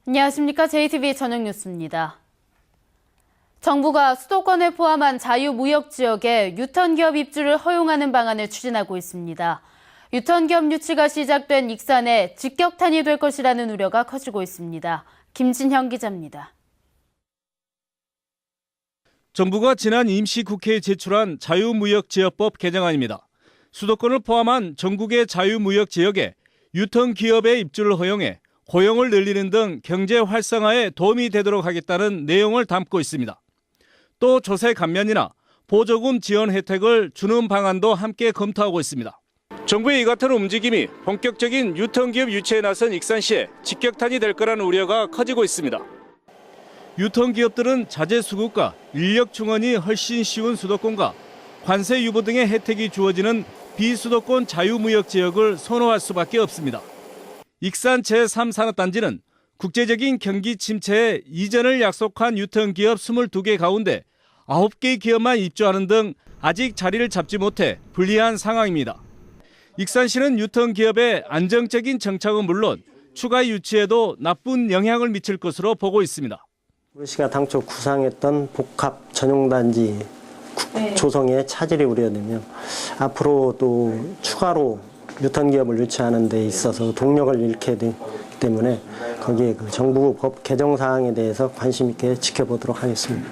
안녕하십니까. JTBC 저녁 뉴스입니다. 정부가 수도권을 포함한 자유무역지역에 유턴기업 입주를 허용하는 방안을 추진하고 있습니다. 유턴기업 유치가 시작된 익산에 직격탄이 될 것이라는 우려가 커지고 있습니다. 김진형 기자입니다. 정부가 지난 임시국회에 제출한 자유무역지역법 개정안입니다. 수도권을 포함한 전국의 자유무역지역에 유턴기업의 입주를 허용해 고용을 늘리는 등 경제 활성화에 도움이 되도록 하겠다는 내용을 담고 있습니다. 또 조세 감면이나 보조금 지원 혜택을 주는 방안도 함께 검토하고 있습니다. 정부의 이 같은 움직임이 본격적인 유턴기업 유치에 나선 익산시에 직격탄이 될 거라는 우려가 커지고 있습니다. 유턴기업들은 자재 수급과 인력 충원이 훨씬 쉬운 수도권과 관세 유보 등의 혜택이 주어지는 비수도권 자유무역지역을 선호할 수밖에 없습니다. 익산 제3산업단지는 국제적인 경기 침체에 이전을 약속한 유턴기업 22개 가운데 9개의 기업만 입주하는 등 아직 자리를 잡지 못해 불리한 상황입니다. 익산시는 유턴기업의 안정적인 정착은 물론 추가 유치에도 나쁜 영향을 미칠 것으로 보고 있습니다. 우리시가 당초 구상했던 복합 전용단지 조성에 차질이 우려되며 앞으로 또 추가로 유턴기업을 유치하는 데 있어서 동력을 잃게 되기 때문에 거기에 정부 법 개정 사항에 대해서 관심 있게 지켜보도록 하겠습니다.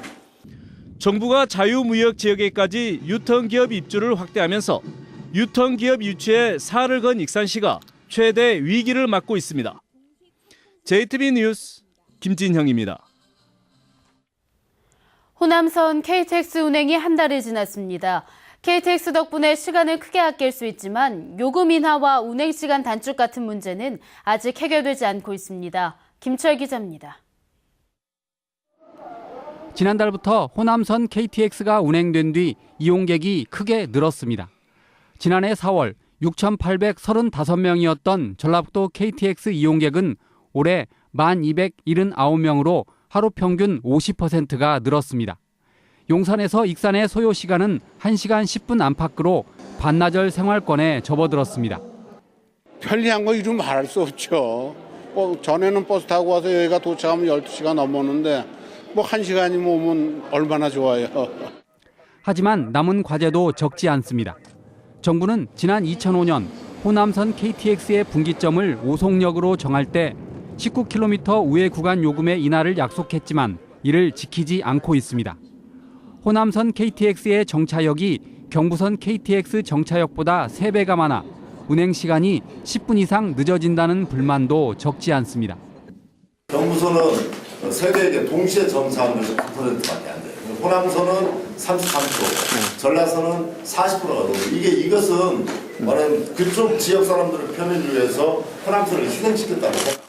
정부가 자유무역 지역에까지 유턴기업 입주를 확대하면서 유턴기업 유치에 살을 건 익산시가 최대 위기를 맞고 있습니다. JTBC 뉴스 김진형입니다. 호남선 KTX 운행이 한 달이 지났습니다. KTX 덕분에 시간을 크게 아낄 수 있지만 요금 인하와 운행 시간 단축 같은 문제는 아직 해결되지 않고 있습니다. 김철 기자입니다. 지난달부터 호남선 KTX가 운행된 뒤 이용객이 크게 늘었습니다. 지난해 4월 6,835명이었던 전라북도 KTX 이용객은 올해 1,279명으로 하루 평균 50%가 늘었습니다. 용산에서 익산의 소요 시간은 1시간 10분 안팎으로 반나절 생활권에 접어들었습니다. 편리한 거 이루 말할 수 없죠. 전에는 버스 타고 와서 여기가 도착하면 12시간 넘었는데 1시간이면 오면 얼마나 좋아요. 하지만 남은 과제도 적지 않습니다. 정부는 지난 2005년 호남선 KTX의 분기점을 오송역으로 정할 때 19km 우회 구간 요금의 인하를 약속했지만 이를 지키지 않고 있습니다. 호남선 KTX의 정차역이 경부선 KTX 정차역보다 3배가 많아 운행 시간이 10분 이상 늦어진다는 불만도 적지 않습니다. 경부선은 세대에게 동시에 정차하는 것이 9%밖에 안 돼요. 호남선은 33%, 전라선은 40%가 넘어요. 이것은 말하면 그쪽 지역 사람들의 편의를 위해서 호남선을 희생시켰다는 거.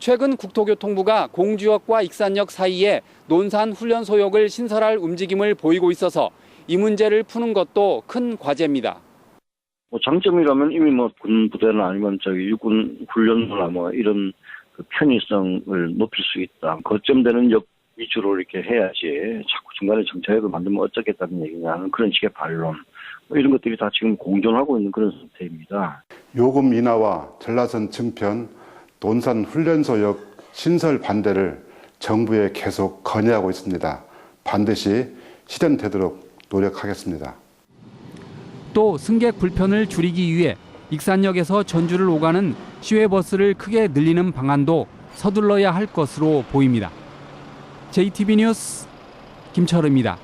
최근 국토교통부가 공주역과 익산역 사이에 논산훈련소역을 신설할 움직임을 보이고 있어서 이 문제를 푸는 것도 큰 과제입니다. 장점이라면 이미 군 부대나 아니면 육군 훈련소나 이런 편의성을 높일 수 있다. 거점되는 역 위주로 이렇게 해야지 자꾸 중간에 정차역을 만들면 어쩌겠다는 얘기냐는 그런 식의 반론. 이런 것들이 다 지금 공존하고 있는 그런 상태입니다. 요금 인하와 전라선 증편, 논산 훈련소역 신설 반대를 정부에 계속 건의하고 있습니다. 반드시 실현되도록 노력하겠습니다. 또 승객 불편을 줄이기 위해 익산역에서 전주를 오가는 시외버스를 크게 늘리는 방안도 서둘러야 할 것으로 보입니다. JTBC 뉴스 김철우입니다.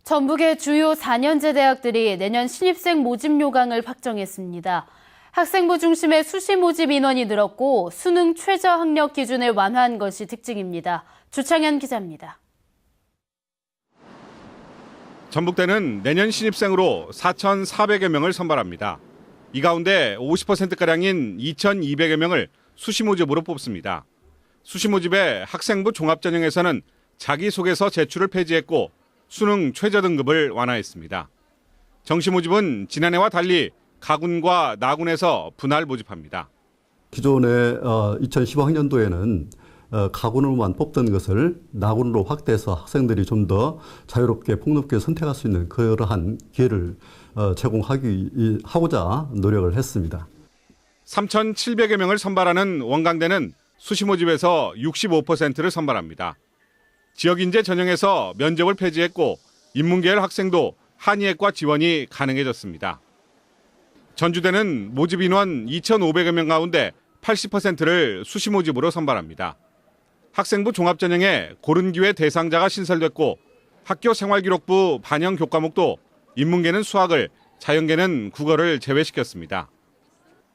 전북의 주요 4년제 대학들이 내년 신입생 모집 요강을 확정했습니다. 학생부 중심의 수시 모집 인원이 늘었고 수능 최저 학력 기준을 완화한 것이 특징입니다. 주창현 기자입니다. 전북대는 내년 신입생으로 4,400여 명을 선발합니다. 이 가운데 50%가량인 2,200여 명을 수시 모집으로 뽑습니다. 수시 모집의 학생부 종합전형에서는 자기소개서 제출을 폐지했고 수능 최저 등급을 완화했습니다. 정시 모집은 지난해와 달리 가군과 나군에서 분할 모집합니다. 기존에 2015학년도에는 가군으로만 뽑던 것을 나군으로 확대해서 학생들이 좀 더 자유롭게 폭넓게 선택할 수 있는 그러한 기회를 제공하고자 노력을 했습니다. 3,700여 명을 선발하는 원광대는 수시 모집에서 65%를 선발합니다. 지역인재 전형에서 면접을 폐지했고 인문계열 학생도 한의학과 지원이 가능해졌습니다. 전주대는 모집 인원 2,500여 명 가운데 80%를 수시 모집으로 선발합니다. 학생부 종합전형에 고른기회 대상자가 신설됐고 학교 생활기록부 반영 교과목도 인문계는 수학을, 자연계는 국어를 제외시켰습니다.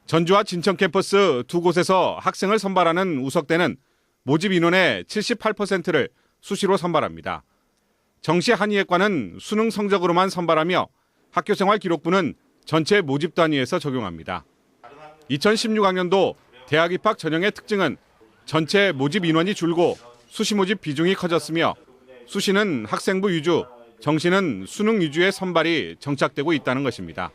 전주와 진천 캠퍼스 두 곳에서 학생을 선발하는 우석대는 모집 인원의 78%를 수시로 선발합니다. 정시 한의학과는 수능 성적으로만 선발하며 학교생활기록부는 전체 모집 단위에서 적용합니다. 2016학년도 대학 입학 전형의 특징은 전체 모집 인원이 줄고 수시 모집 비중이 커졌으며 수시는 학생부 위주, 정시는 수능 위주의 선발이 정착되고 있다는 것입니다.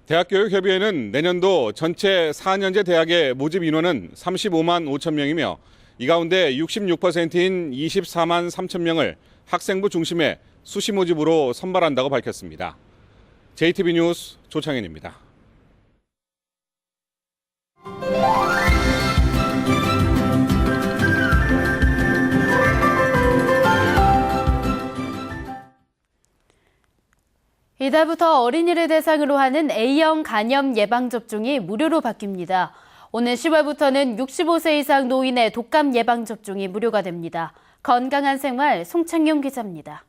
대학교육협의회는 내년도 전체 4년제 대학의 모집 인원은 35만 5천 명이며 이 가운데 66%인 24만 3천 명을 학생부 중심의 수시 모집으로 선발한다고 밝혔습니다. JTB 뉴스 조창현입니다. 이달부터 어린이를 대상으로 하는 A형 간염 예방접종이 무료로 바뀝니다. 오늘 10월부터는 65세 이상 노인의 독감 예방접종이 무료가 됩니다. 건강한 생활 송창용 기자입니다.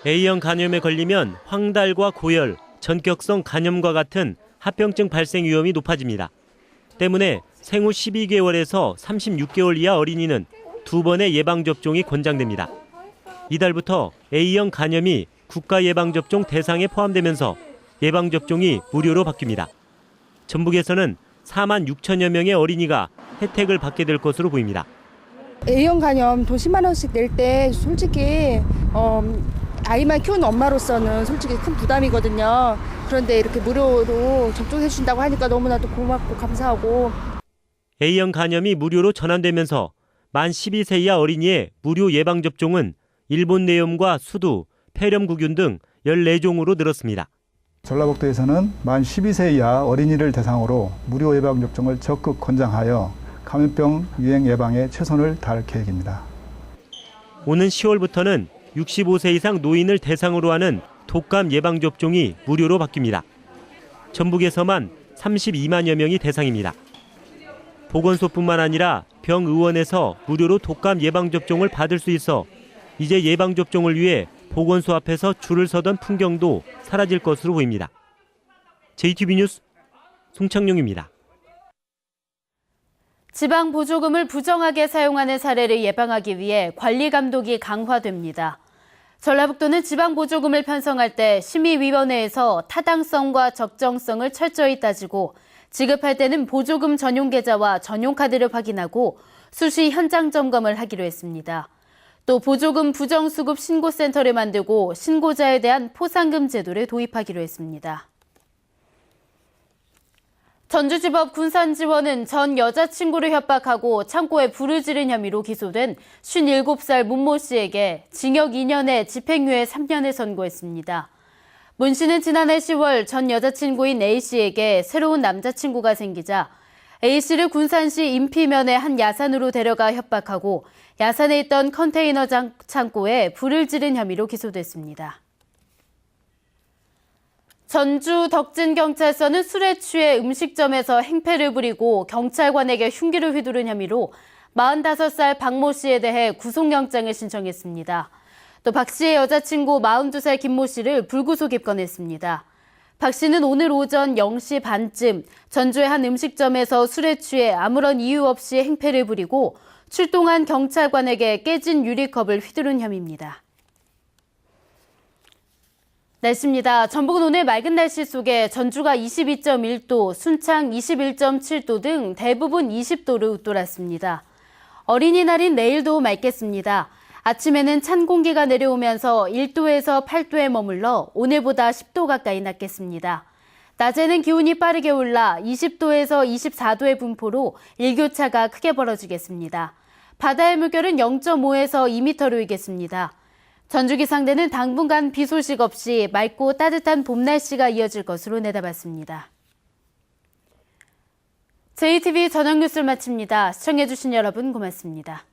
A형 간염에 걸리면 황달과 고열, 전격성 간염과 같은 합병증 발생 위험이 높아집니다. 때문에 생후 12개월에서 36개월 이하 어린이는 2번의 예방접종이 권장됩니다. 이달부터 A형 간염이 국가예방접종 대상에 포함되면서 예방접종이 무료로 바뀝니다. 전북에서는 4만 6천여 명의 어린이가 혜택을 받게 될 것으로 보입니다. A형 간염 돈 10만 원씩 낼 때 솔직히 아이만 키우는 엄마로서는 솔직히 큰 부담이거든요. 그런데 이렇게 무료로 접종해 준다고 하니까 너무나도 고맙고 감사하고. A형 간염이 무료로 전환되면서 만 12세 이하 어린이의 무료 예방접종은 일본 뇌염과 수두, 폐렴구균 등 14종으로 늘었습니다. 전라북도에서는 만 12세 이하 어린이를 대상으로 무료 예방접종을 적극 권장하여 감염병 유행 예방에 최선을 다할 계획입니다. 오는 10월부터는 65세 이상 노인을 대상으로 하는 독감 예방접종이 무료로 바뀝니다. 전북에서만 32만여 명이 대상입니다. 보건소뿐만 아니라 병의원에서 무료로 독감 예방접종을 받을 수 있어 이제 예방접종을 위해 보건소 앞에서 줄을 서던 풍경도 사라질 것으로 보입니다. JTB 뉴스 송창용입니다. 지방 보조금을 부정하게 사용하는 사례를 예방하기 위해 관리 감독이 강화됩니다. 전라북도는 지방 보조금을 편성할 때 심의위원회에서 타당성과 적정성을 철저히 따지고 지급할 때는 보조금 전용 계좌와 전용 카드를 확인하고 수시 현장 점검을 하기로 했습니다. 또 보조금 부정수급 신고센터를 만들고 신고자에 대한 포상금 제도를 도입하기로 했습니다. 전주지법 군산지원은 전 여자친구를 협박하고 창고에 불을 지른 혐의로 기소된 57살 문 모 씨에게 징역 2년에 집행유예 3년을 선고했습니다. 문 씨는 지난해 10월 전 여자친구인 A 씨에게 새로운 남자친구가 생기자 A 씨를 군산시 인피면의 한 야산으로 데려가 협박하고 야산에 있던 컨테이너 창고에 불을 지른 혐의로 기소됐습니다. 전주 덕진경찰서는 술에 취해 음식점에서 행패를 부리고 경찰관에게 흉기를 휘두른 혐의로 45살 박 모 씨에 대해 구속영장을 신청했습니다. 또 박 씨의 여자친구 42살 김 모 씨를 불구속 입건했습니다. 박 씨는 오늘 오전 0시 반쯤 전주의 한 음식점에서 술에 취해 아무런 이유 없이 행패를 부리고 출동한 경찰관에게 깨진 유리컵을 휘두른 혐의입니다. 날씨입니다. 전북은 오늘 맑은 날씨 속에 전주가 22.1도, 순창 21.7도 등 대부분 20도를 웃돌았습니다. 어린이날인 내일도 맑겠습니다. 아침에는 찬 공기가 내려오면서 1도에서 8도에 머물러 오늘보다 10도 가까이 낮겠습니다. 낮에는 기온이 빠르게 올라 20도에서 24도의 분포로 일교차가 크게 벌어지겠습니다. 바다의 물결은 0.5에서 2m로 일겠습니다. 전주 기상대는 당분간 비 소식 없이 맑고 따뜻한 봄 날씨가 이어질 것으로 내다봤습니다. JTBC 저녁 뉴스를 마칩니다. 시청해주신 여러분 고맙습니다.